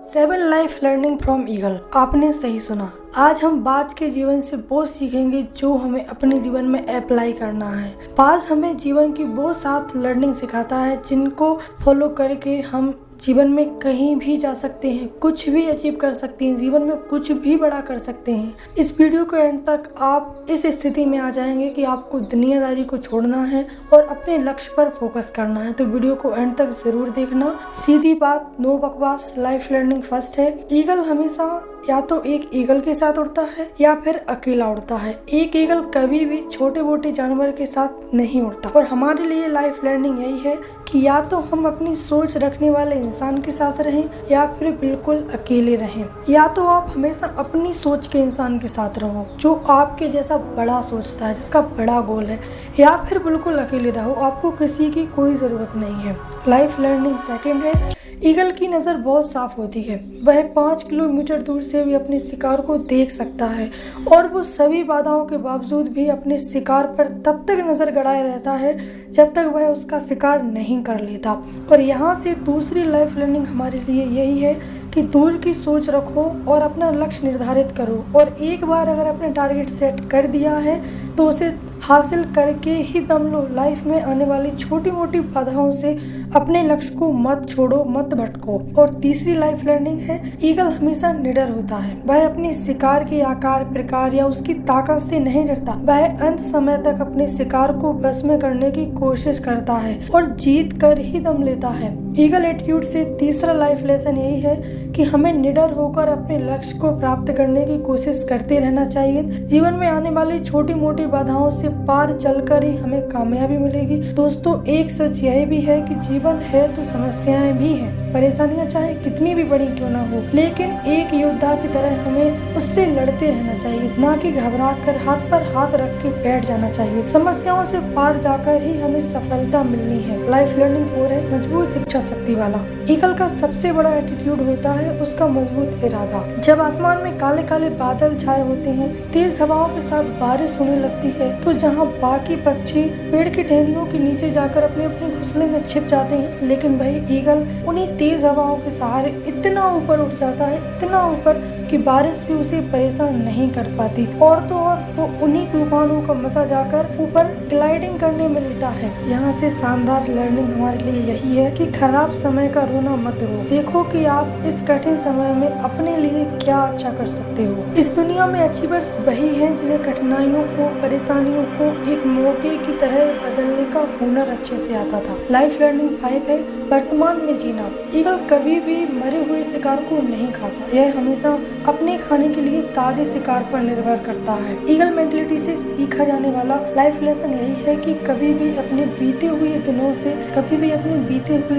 7 life learning from eagle. आपने सही सुना। आज हम बाज के जीवन से वो सीखेंगे जो हमें अपने जीवन में अप्लाई करना है। बाज हमें जीवन की वो 7 लर्निंग सिखाता है जिनको फॉलो करके हम जीवन में कहीं भी जा सकते हैं, कुछ भी अचीव कर सकते हैं, जीवन में कुछ भी बड़ा कर सकते हैं। इस वीडियो के एंड तक आप इस स्थिति में आ जाएंगे कि आपको दुनियादारी को छोड़ना है और अपने लक्ष्य पर फोकस करना है। तो वीडियो को एंड तक जरूर देखना। सीधी बात, नो बकवास, लाइफ लर्निंग फर्स्ट है। ईगल हमेशा या तो एक ईगल के साथ उड़ता है या फिर अकेला उड़ता है। एक ईगल कभी भी छोटे मोटे जानवर के साथ नहीं उड़ता। और हमारे लिए लाइफ लर्निंग यही है कि या तो हम अपनी सोच रखने वाले इंसान के साथ रहें या फिर बिल्कुल अकेले रहें। या तो आप हमेशा अपनी सोच के इंसान के साथ रहो जो आपके जैसा बड़ा सोचता है, जिसका बड़ा गोल है, या फिर बिल्कुल अकेले रहो, आपको किसी की कोई ज़रूरत नहीं है। लाइफ लर्निंग सेकंड है। ईगल की नज़र बहुत साफ होती है। वह 5 किलोमीटर दूर से भी अपने शिकार को देख सकता है और वो सभी बाधाओं के बावजूद भी अपने शिकार पर तब तक नज़र गड़ाए रहता है जब तक वह उसका शिकार नहीं कर लेता। और यहाँ से दूसरी लाइफ लर्निंग हमारे लिए यही है कि दूर की सोच रखो और अपना लक्ष्य निर्धारित करो, और एक बार अगर अपने टारगेट सेट कर दिया है तो उसे हासिल करके ही दम लो। लाइफ में आने वाली छोटी मोटी बाधाओं से अपने लक्ष्य को मत छोड़ो, मत भटको। और तीसरी लाइफ लर्निंग है, ईगल हमेशा निडर होता है। वह अपने शिकार के आकार, प्रकार या उसकी ताकत से नहीं डरता। वह अंत समय तक अपने शिकार को बस में करने की कोशिश करता है और जीत कर ही दम लेता है। ईगल एटीट्यूड से तीसरा लाइफ लेसन यही है कि हमें निडर होकर अपने लक्ष्य को प्राप्त करने की कोशिश करते रहना चाहिए। जीवन में आने वाली छोटी मोटी बाधाओं से पार चलकर ही हमें कामयाबी मिलेगी। दोस्तों, एक सच यह भी है कि जीवन है तो समस्याएं भी हैं। परेशानियां चाहे कितनी भी बड़ी क्यों ना हो, लेकिन एक योद्धा की तरह हमें उससे लड़ते रहना चाहिए, ना कि घबरा कर हाथ पर हाथ रख के बैठ जाना चाहिए। समस्याओं से पार जाकर ही हमें सफलता मिलनी है। लाइफ लर्निंग 4 है, मजबूत इच्छा शक्ति वाला। ईगल का सबसे बड़ा एटीट्यूड होता है उसका मजबूत इरादा। जब आसमान में काले काले बादल छाए होते हैं, तेज हवाओं के साथ बारिश होने लगती है, तो जहाँ बाकी पक्षी पेड़ की टहनियों के नीचे जाकर अपने अपने घोंसले में छिप जाते हैं, लेकिन वही ईगल उन्हीं तेज हवाओं के सहारे इतना ऊपर उठ जाता है, इतना ऊपर कि बारिश भी उसे परेशान नहीं कर पाती। और तो और वो उन्हीं तूफानों का मजा जाकर ऊपर ग्लाइडिंग करने में लेता है। यहाँ से शानदार लर्निंग हमारे लिए यही है कि खराब समय का रोना मत रो। देखो कि आप इस कठिन समय में अपने लिए क्या अच्छा कर सकते हो। इस दुनिया में अचीवर्स वही हैं जिन्हें कठिनाइयों को, परेशानियों को एक मौके की तरह बदलने का हुनर अच्छे से आता था। लाइफ लर्निंग 5 है, वर्तमान में जीना। ईगल कभी भी मरे हुए शिकार को नहीं खाता। यह हमेशा अपने खाने के लिए ताजे शिकार पर निर्भर करता है। ईगल मेंटलिटी से सीखा जाने वाला लाइफ लेसन यही है कि कभी भी अपने बीते हुए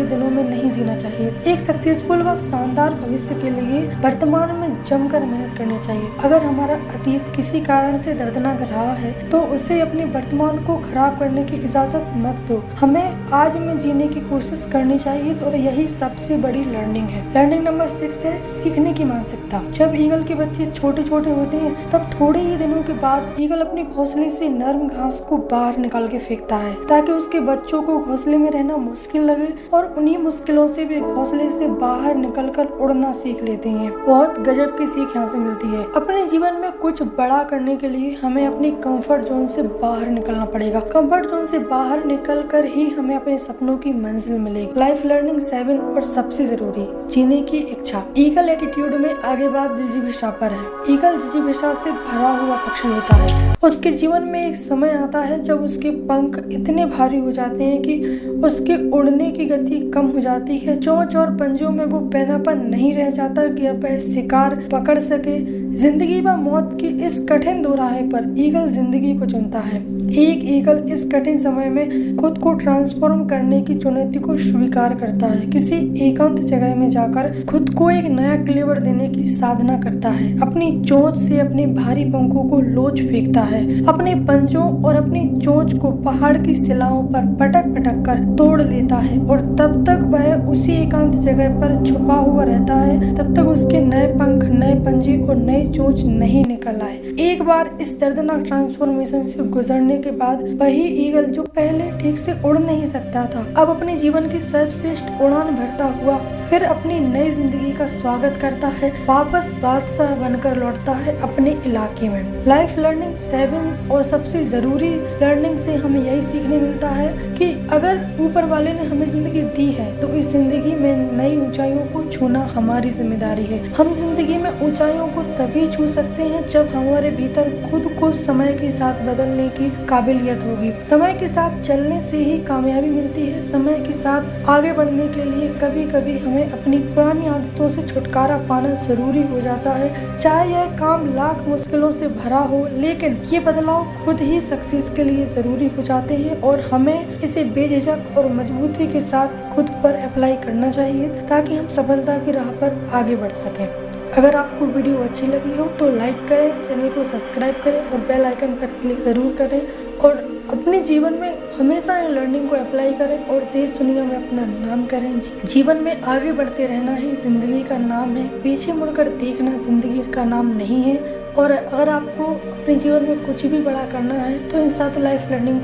दिनों में नहीं जीना चाहिए। एक सक्सेसफुल व शानदार भविष्य के लिए वर्तमान में जमकर मेहनत करनी चाहिए। अगर हमारा अतीत किसी कारण से दर्दनाक रहा है तो उसे अपने वर्तमान को खराब करने की इजाजत मत दो। हमें आज में जीने की कोशिश करनी चाहिए, तो यही सबसे बड़ी लर्निंग है। लर्निंग नंबर 6 है, सीखने की मानसिकता। जब ईगल के बच्चे छोटे छोटे होते हैं तब थोड़े ही दिनों के बाद ईगल अपने घोंसले से नर्म घास को बाहर निकाल के फेंकता है ताकि उसके बच्चों को घोंसले में रहना मुश्किल लगे, और उन्हीं मुश्किलों से भी घोंसले से बाहर निकलकर उड़ना सीख लेते हैं। बहुत गजब की सीख यहाँ से मिलती है। अपने जीवन में कुछ बड़ा करने के लिए हमें अपनी कंफर्ट जोन से बाहर निकलना पड़ेगा। कंफर्ट जोन से बाहर निकलकर ही हमें अपने सपनों की मंजिल मिलेगी। लाइफ लर्निंग 7 और सबसे जरूरी, जीने की इच्छा। ईगल एटीट्यूड में आगे बात जिजीविषा पर है। ईगल जिजीविषा से भरा हुआ पक्षी होता है। उसके जीवन में एक समय आता है जब उसके पंख इतने भारी हो जाते हैं कि उसके उड़ने की गति कम हो जाती है। चोंच और पंजों में वो पैनापन नहीं रह जाता कि अब वह शिकार पकड़ सके। जिंदगी व मौत की इस कठिन दोराहे पर ईगल जिंदगी को चुनता है। एक ईगल इस कठिन समय में खुद को ट्रांसफॉर्म करने की चुनौती को स्वीकार करता है। किसी एकांत जगह में जाकर खुद को एक नया क्लेवर देने की साधना करता है। अपनी चोंच से अपने भारी पंखों को लोच फेंकता है, अपने पंजों और अपनी चोंच को पहाड़ की शिलाओं पर पटक पटक कर तोड़ लेता है और तब तक वह उसी एकांत जगह पर छुपा हुआ रहता है तब तक उसके नए पंख, नए पंजे और नई चोंच नहीं निकल आए। एक बार इस दर्दनाक ट्रांसफॉर्मेशन से गुजरने के बाद वही ईगल जो पहले ठीक से उड़ नहीं सकता था, अब अपने जीवन की सर्वश्रेष्ठ उड़ान भरता हुआ फिर अपनी नई जिंदगी का स्वागत करता है, वापस बादशाह बनकर लौटता है अपने इलाके में। लाइफ लर्निंग 7 और सबसे जरूरी लर्निंग से हमें यही सीखने मिलता है कि अगर ऊपर वाले ने हमें जिंदगी दी है तो इस जिंदगी में नई ऊंचाइयों को छूना हमारी जिम्मेदारी है। हम जिंदगी में ऊंचाइयों को तभी छू सकते हैं जब हमारे भीतर खुद को समय के साथ बदलने की काबिलियत होगी। समय के साथ चलने से ही कामयाबी मिलती है। समय के साथ आगे बढ़ने के लिए कभी कभी हमें अपनी पुरानी आदतों से छुटकारा पाना जरूरी हो जाता है। चाहे यह काम लाख मुश्किलों से भरा हो, लेकिन ये बदलाव खुद ही सक्सेस के लिए जरूरी हो जाते हैं और हमें इसे बेझिझक और मजबूती के साथ खुद पर अप्लाई करना चाहिए ताकि हम सफलता की राह पर आगे बढ़ सकें। अगर आपको वीडियो अच्छी लगी हो तो लाइक करें, चैनल को सब्सक्राइब करें और बेल आइकन पर क्लिक ज़रूर करें और अपने जीवन में हमेशा इन लर्निंग को अप्लाई करें और देश दुनिया में अपना नाम करें। जीवन में आगे बढ़ते रहना ही जिंदगी का नाम है, पीछे मुड़कर देखना जिंदगी का नाम नहीं है। और अगर आपको अपने जीवन में कुछ भी बड़ा करना है तो इन 7 लाइफ लर्निंग